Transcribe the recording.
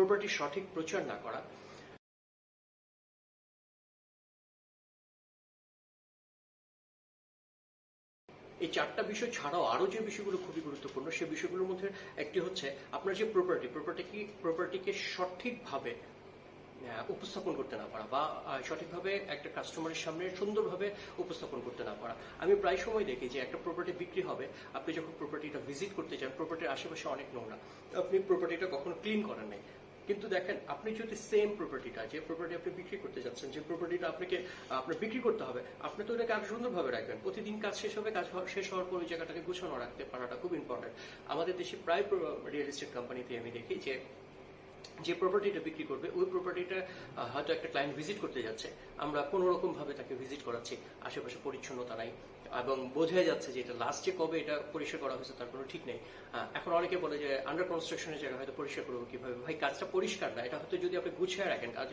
প্রপার্টির সঠিক প্রচার না করা, এই চারটা বিষয় ছাড়াও আরো যে বিষয়গুলো খুবই গুরুত্বপূর্ণ সেই বিষয়গুলোর মধ্যে একটি হচ্ছে আপনার যে প্রপার্টিকে সঠিকভাবে উপস্থাপন করতে না পারা বা সঠিকভাবে একটা কাস্টমারের সামনে সুন্দরভাবে উপস্থাপন করতে না পারা। আমি প্রায় সময় দেখি যে একটা প্রপার্টি বিক্রি হবে, আপনি যখন প্রপার্টিটা ভিজিট করতে যান, প্রপার্টির আশেপাশে অনেক নোংরা, আপনি প্রপার্টিটা কখনো ক্লিন করেন নাই। কিন্তু দেখেন, আপনি যদি সেম প্রপার্টিটা, যে প্রপার্টি আপনি বিক্রি করতে যাচ্ছেন, যে প্রপার্টিটা আপনার বিক্রি করতে হবে, আপনি তো এটাকে আরো সুন্দরভাবে রাখবেন। প্রতিদিন কাজ শেষ হবে, কাজ শেষ হওয়ার পর ওই জায়গাটাকে গুছানো রাখতে পারাটা খুব ইম্পর্টেন্ট। আমাদের দেশে প্রায় রিয়েল এস্টেট কোম্পানিতে আমি দেখি যে প্রপার্টিটা বিক্রি করবে, ওই প্রপার্টিটা হয়তো একটা ক্লায়েন্ট ভিজিট করতে যাচ্ছে, আমরা কোনো রকম ভাবে তাকে ভিজিট করাচ্ছি, আশেপাশে পরিচ্ছন্নতা নাই এবং বোঝাই যাচ্ছে যে এটা লাস্টে কবে এটা পরিষ্কার করা হয়েছে তার কোনো ঠিক নেই। এখন অনেকে বলে যে আন্ডার কনস্ট্রাকশনের জায়গা হয়তো পরিষ্কার করবো কিভাবে? ভাই, কাজটা পরিষ্কার না, এটা হয়তো যদি আপনি গুছিয়ে রাখেন কাজ